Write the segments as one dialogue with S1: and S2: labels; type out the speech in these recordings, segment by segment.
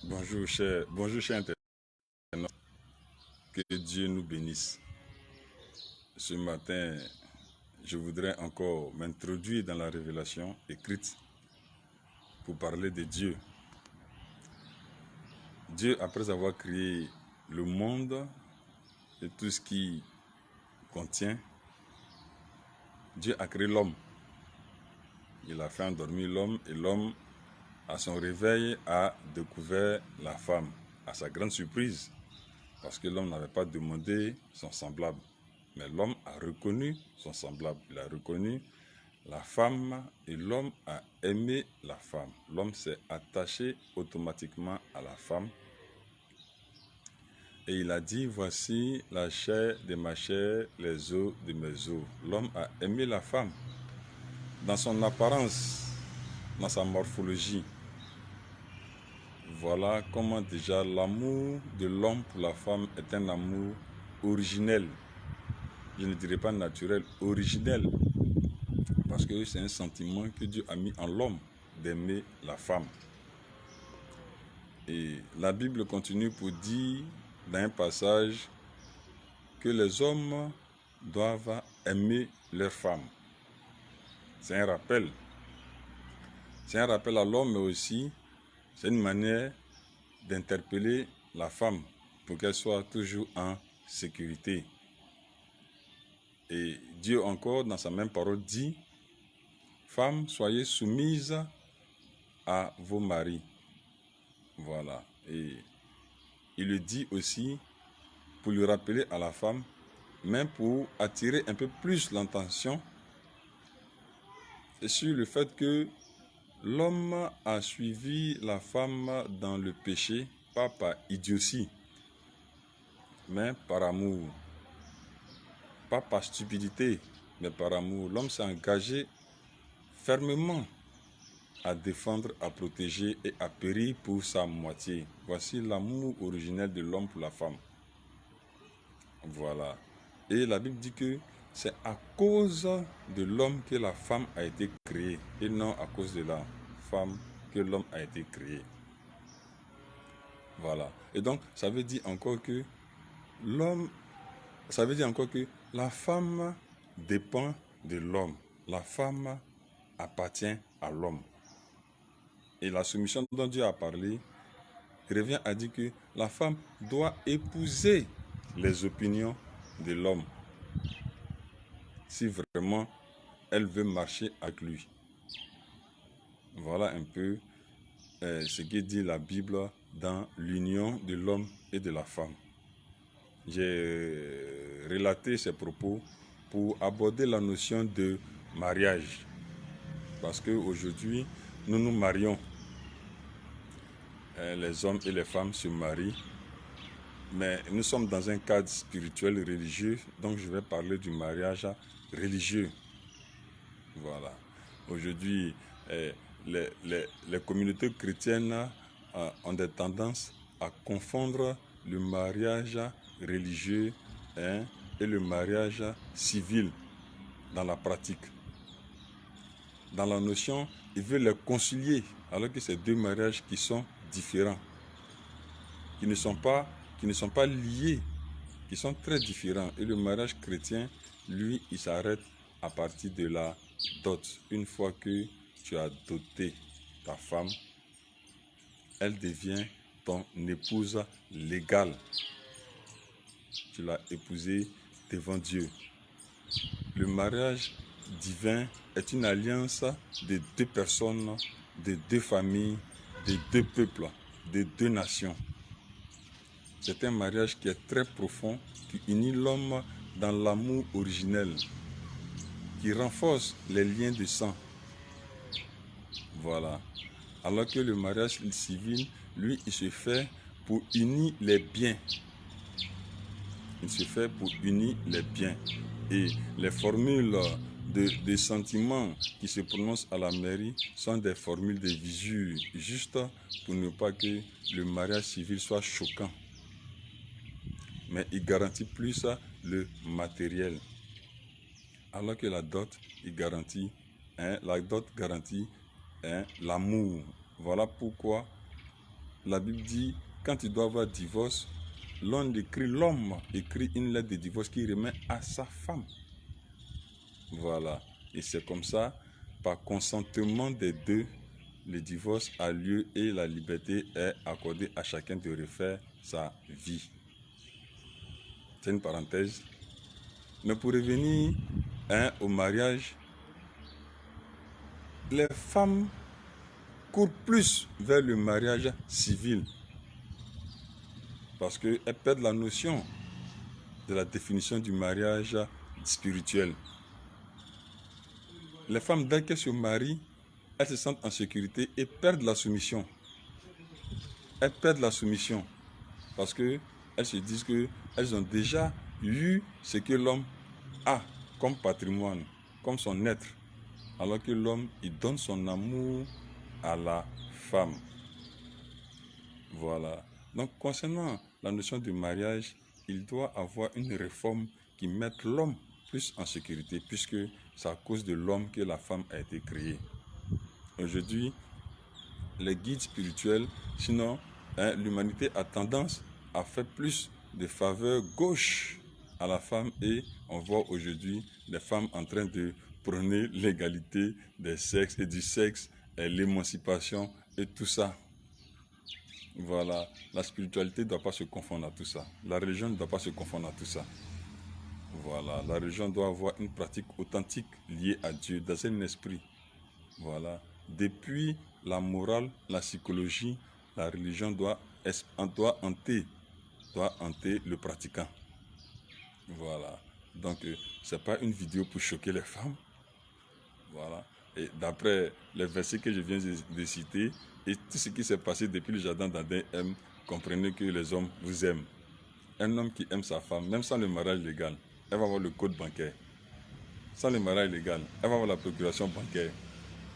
S1: Bonjour cher internaute, que Dieu nous bénisse. Ce matin, je voudrais encore m'introduire dans la révélation écrite pour parler de Dieu. Dieu, après avoir créé le monde et tout ce qui contient, Dieu a créé l'homme. Il a fait endormir l'homme et l'homme, à son réveil, a découvert la femme, à sa grande surprise, parce que l'homme n'avait pas demandé son semblable. Mais l'homme a reconnu son semblable. Il a reconnu la femme et l'homme a aimé la femme. L'homme s'est attaché automatiquement à la femme. Et il a dit, voici la chair de ma chair, les os de mes os. L'homme a aimé la femme dans son apparence, dans sa morphologie. Voilà comment déjà l'amour de l'homme pour la femme est un amour originel. Je ne dirais pas naturel, originel. Parce que c'est un sentiment que Dieu a mis en l'homme d'aimer la femme. Et la Bible continue pour dire dans un passage que les hommes doivent aimer leur femme. C'est un rappel. C'est un rappel à l'homme, mais aussi c'est une manière d'interpeller la femme pour qu'elle soit toujours en sécurité. Et Dieu encore, dans sa même parole, dit, femmes, soyez soumises à vos maris. Voilà. Et il le dit aussi pour lui rappeler à la femme, même pour attirer un peu plus l'attention sur le fait que l'homme a suivi la femme dans le péché, pas par idiotie, mais par amour. Pas par stupidité, mais par amour. L'homme s'est engagé fermement à défendre, à protéger et à périr pour sa moitié. Voici l'amour originel de l'homme pour la femme. Voilà. Et la Bible dit que c'est à cause de l'homme que la femme a été créée et non à cause de la femme que l'homme a été créé. Voilà. Et donc, ça veut dire encore que la femme dépend de l'homme. La femme appartient à l'homme. Et la soumission dont Dieu a parlé revient à dire que la femme doit épouser les opinions de l'homme si vraiment elle veut marcher avec lui. Voilà un peu ce que dit la Bible dans l'union de l'homme et de la femme. J'ai relaté ces propos pour aborder la notion de mariage. Parce qu'aujourd'hui, nous nous marions. Les hommes et les femmes se marient. Mais nous sommes dans un cadre spirituel religieux, donc je vais parler du mariage religieux. Voilà. Aujourd'hui, les communautés chrétiennes ont des tendances à confondre le mariage religieux et le mariage civil dans la pratique. Dans la notion, ils veulent les concilier, alors que c'est deux mariages qui sont différents, qui ne sont pas liés, qui sont très différents. Et le mariage chrétien, lui, il s'arrête à partir de la dot. Une fois que tu as doté ta femme, elle devient ton épouse légale. Tu l'as épousée devant Dieu. Le mariage divin est une alliance de deux personnes, de deux familles, de deux peuples, de deux nations. C'est un mariage qui est très profond, qui unit l'homme dans l'amour originel, qui renforce les liens de sang. Voilà. Alors que le mariage civil, lui, il se fait pour unir les biens. Il se fait pour unir les biens. Et les formules de sentiments qui se prononcent à la mairie sont des formules de visu, juste pour ne pas que le mariage civil soit choquant. Mais il garantit plus le matériel. Alors que la dot, la dot garantit l'amour. Voilà pourquoi la Bible dit, quand il doit avoir divorce, l'homme écrit une lettre de divorce qu'il remet à sa femme. Voilà. Et c'est comme ça, par consentement des deux, le divorce a lieu et la liberté est accordée à chacun de refaire sa vie. C'est une parenthèse. Mais pour revenir au mariage, les femmes courent plus vers le mariage civil parce qu'elles perdent la notion de la définition du mariage spirituel. Les femmes, dès qu'elles se marient, elles se sentent en sécurité et perdent la soumission. Elles perdent la soumission parce qu'elles se disent qu'elles ont déjà eu ce que l'homme a comme patrimoine, comme son être. Alors que l'homme, il donne son amour à la femme. Voilà. Donc, concernant la notion du mariage, il doit avoir une réforme qui mette l'homme plus en sécurité, puisque c'est à cause de l'homme que la femme a été créée. Aujourd'hui, les guides spirituels, sinon, l'humanité a tendance à faire plus de faveurs gauche à la femme et on voit aujourd'hui les femmes en train de prôner l'égalité des sexes et du sexe, et l'émancipation et tout ça. Voilà, la spiritualité ne doit pas se confondre à tout ça. La religion ne doit pas se confondre à tout ça. Voilà, la religion doit avoir une pratique authentique liée à Dieu dans un esprit. Voilà, depuis la morale, la psychologie, la religion doit hanter le pratiquant. Voilà, donc c'est pas une vidéo pour choquer les femmes. Voilà, et d'après les versets que je viens de citer, et tout ce qui s'est passé depuis le jardin d'Adam, comprenez que les hommes vous aiment. Un homme qui aime sa femme, même sans le mariage légal, elle va avoir le code bancaire. Sans le mariage légal, elle va avoir la procuration bancaire.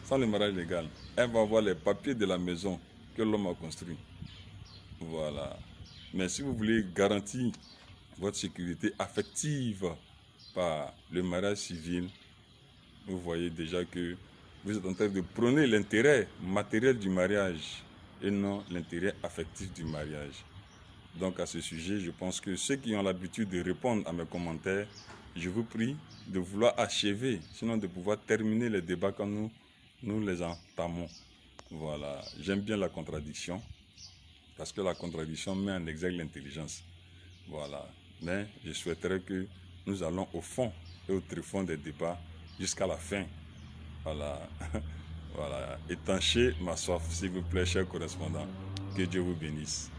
S1: Sans le mariage légal, elle va avoir les papiers de la maison que l'homme a construit. Voilà. Mais si vous voulez garantir votre sécurité affective par le mariage civil, vous voyez déjà que vous êtes en train de prôner l'intérêt matériel du mariage et non l'intérêt affectif du mariage. Donc à ce sujet, je pense que ceux qui ont l'habitude de répondre à mes commentaires, je vous prie de vouloir achever, sinon de pouvoir terminer les débats quand nous les entamons. Voilà, j'aime bien la contradiction, parce que la contradiction met en exergue l'intelligence. Voilà, mais je souhaiterais que nous allons au fond et au tréfonds des débats jusqu'à la fin. Voilà, voilà, étanchez ma soif, s'il vous plaît, chers correspondants. Que Dieu vous bénisse.